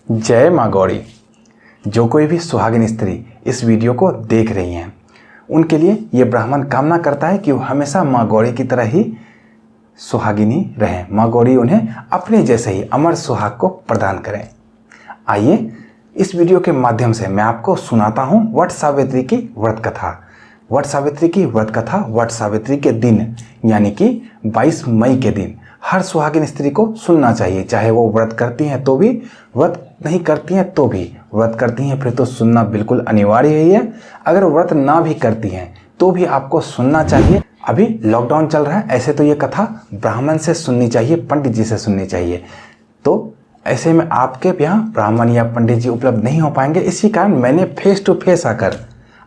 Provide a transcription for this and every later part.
जय माँ गौरी। जो कोई भी सुहागिन स्त्री इस वीडियो को देख रही हैं उनके लिए ये ब्राह्मण कामना करता है कि वो हमेशा माँ गौरी की तरह ही सुहागिनी रहें। माँ गौरी उन्हें अपने जैसे ही अमर सुहाग को प्रदान करें। आइए इस वीडियो के माध्यम से मैं आपको सुनाता हूँ वट सावित्री की व्रत कथा। वट सावित्री की व्रत कथा वट सावित्री के दिन यानी कि 22 मई के दिन हर सुहागिन स्त्री को सुनना चाहिए, चाहे वो व्रत करती हैं तो भी, व्रत नहीं करती हैं तो भी। व्रत करती हैं फिर तो सुनना बिल्कुल अनिवार्य ही है। अगर व्रत ना भी करती हैं तो भी आपको सुनना चाहिए। अभी लॉकडाउन चल रहा है, ऐसे तो ये कथा ब्राह्मण से सुननी चाहिए, पंडित जी से सुननी चाहिए। तो ऐसे में आपके यहाँ ब्राह्मण या पंडित जी उपलब्ध नहीं हो पाएंगे, इसी कारण मैंने फेस टू फेस आकर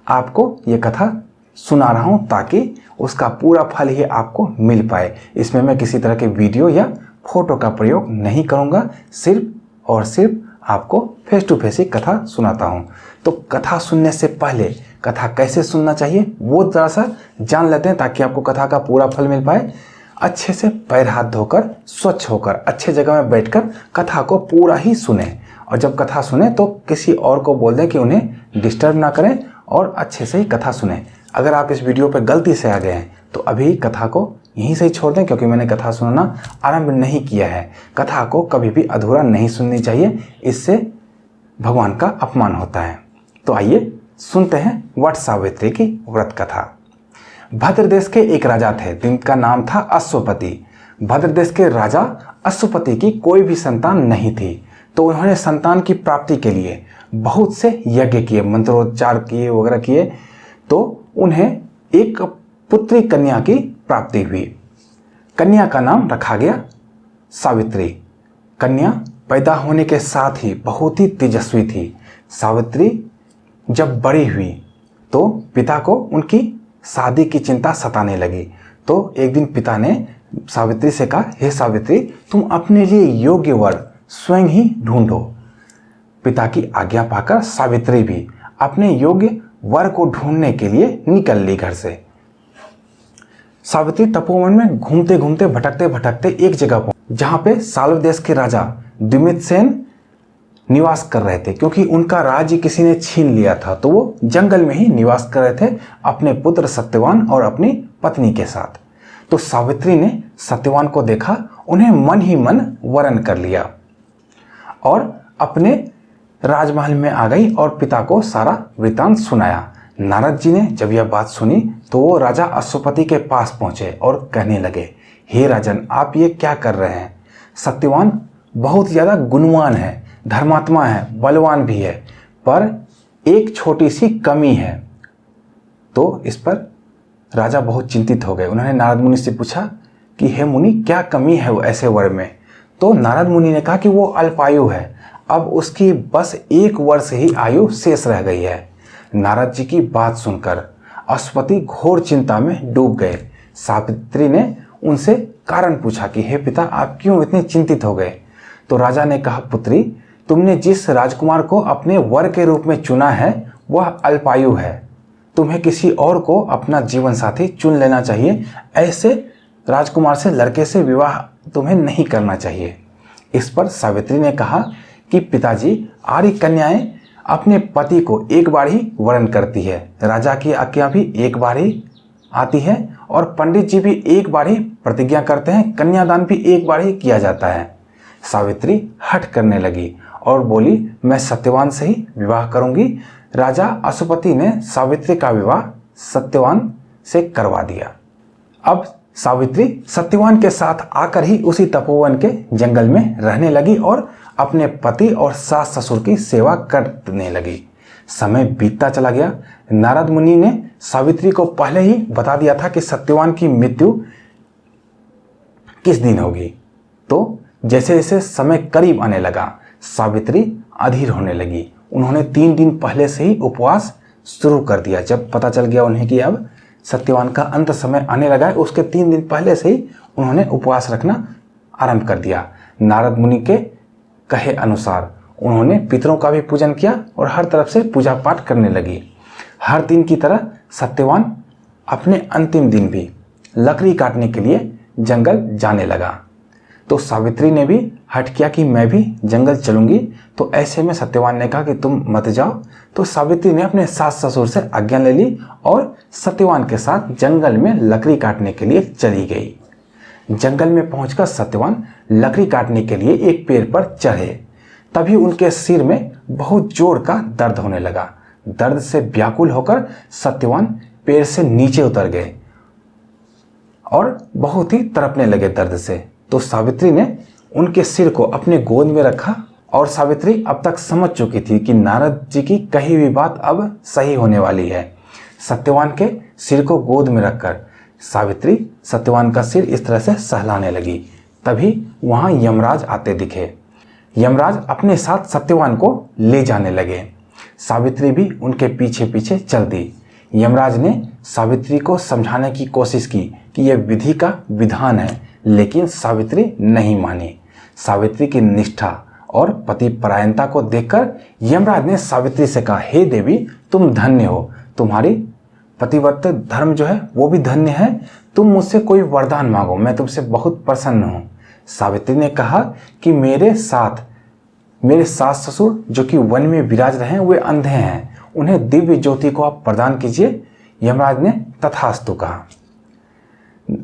आपको ये कथा सुना रहा हूँ ताकि उसका पूरा फल ही आपको मिल पाए। इसमें मैं किसी तरह के वीडियो या फोटो का प्रयोग नहीं करूँगा, सिर्फ और सिर्फ आपको फेस टू फेस ही कथा सुनाता हूँ। तो कथा सुनने से पहले कथा कैसे सुनना चाहिए वो ज़रा सा जान लेते हैं ताकि आपको कथा का पूरा फल मिल पाए। अच्छे से पैर हाथ धोकर स्वच्छ होकर अच्छे जगह में बैठकर कथा को पूरा ही सुने, और जब कथा सुने तो किसी और को बोल दें कि उन्हें डिस्टर्ब ना करें और अच्छे से ही कथा सुने। अगर आप इस वीडियो पर गलती से आ गए हैं तो अभी कथा को यहीं से ही छोड़ दें, क्योंकि मैंने कथा सुनना आरंभ नहीं किया है। कथा को कभी भी अधूरा नहीं सुननी चाहिए, इससे भगवान का अपमान होता है। तो आइए सुनते हैं वट सावित्री की व्रत कथा। भद्र देश के एक राजा थे जिनका नाम था अश्वपति। भद्र देश के राजा अश्वपति की कोई भी संतान नहीं थी, तो उन्होंने संतान की प्राप्ति के लिए बहुत से यज्ञ किए, मंत्रोच्चार किए वगैरह किए, तो उन्हें एक पुत्री कन्या की प्राप्ति हुई। कन्या का नाम रखा गया सावित्री। कन्या पैदा होने के साथ ही बहुत ही तेजस्वी थी। सावित्री जब बड़ी हुई तो पिता को उनकी शादी की चिंता सताने लगी। तो एक दिन पिता ने सावित्री से कहा, हे सावित्री, तुम अपने लिए योग्य वर स्वयं ही ढूंढो। पिता की आज्ञा पाकर सावित्री भी अपने योग्य वर को ढूंढने के लिए निकल ली घर से। सावित्री तपोवन में घूमते घूमते भटकते भटकते एक जगह पहुंची जहां पे साल्व देश के राजा द्युम्नसेन निवास कर रहे थे। क्योंकि उनका राज्य किसी ने छीन लिया था तो वो जंगल में ही निवास कर रहे थे अपने पुत्र सत्यवान और अपनी पत्नी के साथ। तो सावित्री ने सत्यवान को देखा, उन्हें मन ही मन वरण कर लिया और अपने राजमहल में आ गई और पिता को सारा वृतांत सुनाया। नारद जी ने जब यह बात सुनी तो वो राजा अश्वपति के पास पहुंचे और कहने लगे, हे राजन, आप ये क्या कर रहे हैं? सत्यवान बहुत ज़्यादा गुणवान है, धर्मात्मा है, बलवान भी है, पर एक छोटी सी कमी है। तो इस पर राजा बहुत चिंतित हो गए। उन्होंने नारद मुनि से पूछा कि हे मुनि, क्या कमी है वो ऐसे वर में? तो नारद मुनि ने कहा कि वो अल्पायु है, अब उसकी बस 1 वर्ष ही आयु शेष रह गई है। नारद जी की बात सुनकर अश्वपति घोर चिंता में डूब गए। सावित्री ने उनसे कारण पूछा कि हे पिता, आप क्यों इतने चिंतित हो गए? तो राजा ने कहा, पुत्री, तुमने जिस राजकुमार को अपने वर के रूप में चुना है वह अल्पायु है। तुम्हें किसी और को अपना जीवन साथी चुन लेना चाहिए। ऐसे राजकुमार से, लड़के से विवाह तुम्हें नहीं करना चाहिए। इस पर सावित्री ने कहा कि पिताजी, आर्य कन्याएं अपने पति को एक बार ही वरण करती है, राजा की आज्ञा भी एक बार ही आती है और पंडित जी भी एक बार ही प्रतिज्ञा करते हैं, कन्यादान भी एक बार ही किया जाता है। सावित्री हठ करने लगी और बोली, मैं सत्यवान से ही विवाह करूंगी। राजा अश्वपति ने सावित्री का विवाह सत्यवान से करवा दिया। अब सावित्री सत्यवान के साथ आकर ही उसी तपोवन के जंगल में रहने लगी और अपने पति और सास ससुर की सेवा करने लगी। समय बीतता चला गया। नारद मुनि ने सावित्री को पहले ही बता दिया था कि सत्यवान की मृत्यु किस दिन होगी। तो जैसे जैसे समय करीब आने लगा, सावित्री अधीर होने लगी। उन्होंने 3 दिन पहले से ही उपवास शुरू कर दिया। जब पता चल गया उन्हें कि अब सत्यवान का अंत समय आने लगा है, उसके 3 दिन पहले से ही उन्होंने उपवास रखना आरंभ कर दिया। नारद मुनि के कहे अनुसार उन्होंने पितरों का भी पूजन किया और हर तरफ से पूजा पाठ करने लगी। हर दिन की तरह सत्यवान अपने अंतिम दिन भी लकड़ी काटने के लिए जंगल जाने लगा। तो सावित्री ने भी हठ किया कि मैं भी जंगल चलूंगी। तो ऐसे में सत्यवान ने कहा कि तुम मत जाओ। तो सावित्री ने अपने सास ससुर से आज्ञा ले ली और सत्यवान के साथ जंगल में लकड़ी काटने के लिए चली गई। जंगल में पहुंचकर सत्यवान लकड़ी काटने के लिए एक पेड़ पर चढ़े। तभी उनके सिर में बहुत जोर का दर्द होने लगा। दर्द से व्याकुल होकर सत्यवान पेड़ से नीचे उतर गए और बहुत ही तड़पने लगे दर्द से। तो सावित्री ने उनके सिर को अपने गोद में रखा और सावित्री अब तक समझ चुकी थी कि नारद जी की कही हुई बात अब सही होने वाली है। सत्यवान के सिर को गोद में रखकर सावित्री सत्यवान का सिर इस तरह से सहलाने लगी। तभी वहां यमराज आते दिखे। यमराज अपने साथ सत्यवान को ले जाने लगे। सावित्री भी उनके पीछे पीछे चल दी। यमराज ने सावित्री को समझाने की कोशिश की कि यह विधि का विधान है, लेकिन सावित्री नहीं मानी। सावित्री की निष्ठा और पति परायणता को देखकर यमराज ने सावित्री से कहा, हे देवी, तुम धन्य हो, तुम्हारी पतिव्रत धर्म जो है वो भी धन्य है। तुम मुझसे कोई वरदान मांगो, मैं तुमसे बहुत प्रसन्न हूँ। सावित्री ने कहा कि मेरे सास ससुर जो कि वन में विराज रहे हैं वे अंधे हैं, उन्हें दिव्य ज्योति को आप प्रदान कीजिए। यमराज ने तथास्तु कहा।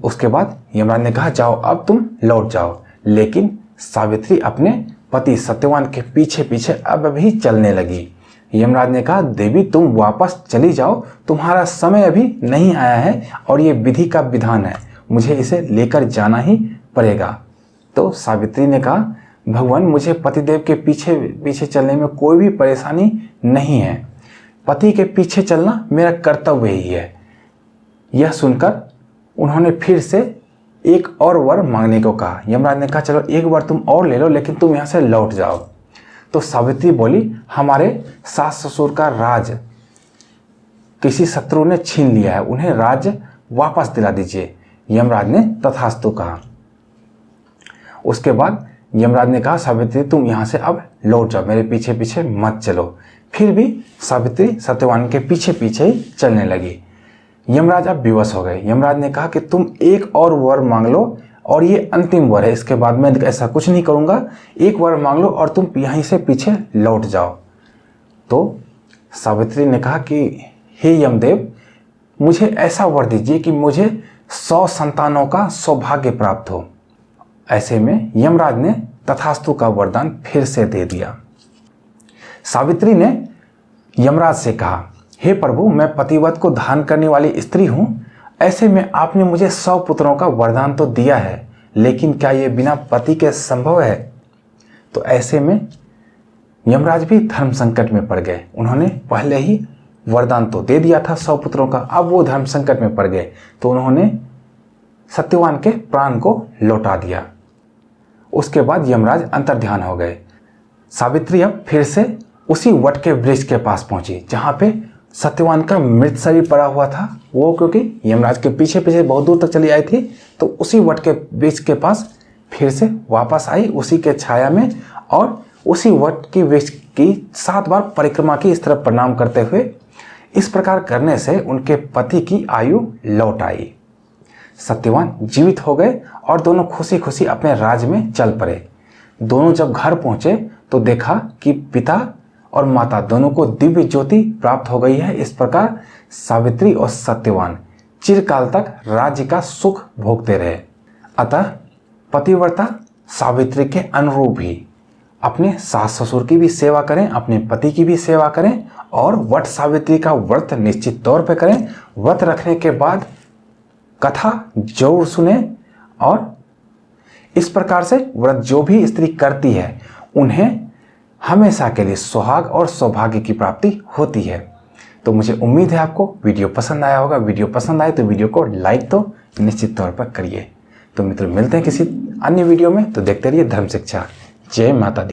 उसके बाद यमराज ने कहा, जाओ अब तुम लौट जाओ। लेकिन सावित्री अपने पति सत्यवान के पीछे पीछे अब भी चलने लगी। यमराज ने कहा, देवी तुम वापस चली जाओ, तुम्हारा समय अभी नहीं आया है और ये विधि का विधान है, मुझे इसे लेकर जाना ही पड़ेगा। तो सावित्री ने कहा, भगवान मुझे पतिदेव के पीछे पीछे चलने में कोई भी परेशानी नहीं है, पति के पीछे चलना मेरा कर्तव्य ही है। यह सुनकर उन्होंने फिर से एक और वर मांगने को कहा। यमराज ने कहा, चलो एक बार तुम और ले लो, लेकिन तुम यहाँ से लौट जाओ। तो सावित्री बोली, हमारे सास ससुर का राज किसी शत्रु ने छीन लिया है, उन्हें राज वापस दिला दीजिए। यमराज ने तथास्तु कहा। उसके बाद यमराज ने कहा, सावित्री तुम यहाँ से अब लौट जाओ, मेरे पीछे पीछे मत चलो। फिर भी सावित्री सत्यवान के पीछे पीछे ही चलने लगी। यमराज अब विवश हो गए। यमराज ने कहा कि तुम एक और वर मांग लो और ये अंतिम वर है, इसके बाद मैं ऐसा कुछ नहीं करूँगा, एक वर मांग लो और तुम यहीं से पीछे लौट जाओ। तो सावित्री ने कहा कि हे यमदेव, मुझे ऐसा वर दीजिए कि मुझे 100 संतानों का सौभाग्य प्राप्त हो। ऐसे में यमराज ने तथास्तु का वरदान फिर से दे दिया। सावित्री ने यमराज से कहा, हे प्रभु, मैं पतिव्रत को धारण करने वाली स्त्री हूँ, ऐसे में आपने मुझे 100 पुत्रों का वरदान तो दिया है, लेकिन क्या ये बिना पति के संभव है? तो ऐसे में यमराज भी धर्म संकट में पड़ गए। उन्होंने पहले ही वरदान तो दे दिया था 100 पुत्रों का, अब वो धर्म संकट में पड़ गए तो उन्होंने सत्यवान के प्राण को लौटा दिया। उसके बाद यमराज अंतर्ध्यान हो गए। सावित्री अब फिर से उसी वट के वृक्ष के पास पहुंची जहां पे सत्यवान का मृत शरीर पड़ा हुआ था। वो क्योंकि यमराज के पीछे पीछे बहुत दूर तक चली आई थी, तो उसी वट के वृक्ष के पास फिर से वापस आई, उसी के छाया में, और उसी वट की वृक्ष की 7 बार परिक्रमा की, इस तरह प्रणाम करते हुए। इस प्रकार करने से उनके पति की आयु लौट आई। सत्यवान जीवित हो गए और दोनों खुशी खुशी अपने राज्य में चल पड़े। दोनों जब घर पहुंचे तो देखा कि पिता और माता दोनों को दिव्य ज्योति प्राप्त हो गई है। इस प्रकार सावित्री और सत्यवान चिरकाल तक राज्य का सुख भोगते रहे। अतः पतिव्रता सावित्री के अनुरूप ही अपने सास ससुर की भी सेवा करें, अपने पति की भी सेवा करें और वट सावित्री का व्रत निश्चित तौर पर करें। व्रत रखने के बाद कथा जरूर सुने और इस प्रकार से व्रत जो भी स्त्री करती है उन्हें हमेशा के लिए सुहाग और सौभाग्य की प्राप्ति होती है। तो मुझे उम्मीद है आपको वीडियो पसंद आया होगा। वीडियो पसंद आए तो वीडियो को लाइक तो निश्चित तौर पर करिए। तो मित्रों, मिलते हैं किसी अन्य वीडियो में। तो देखते रहिए धर्म शिक्षा। जय माता दी।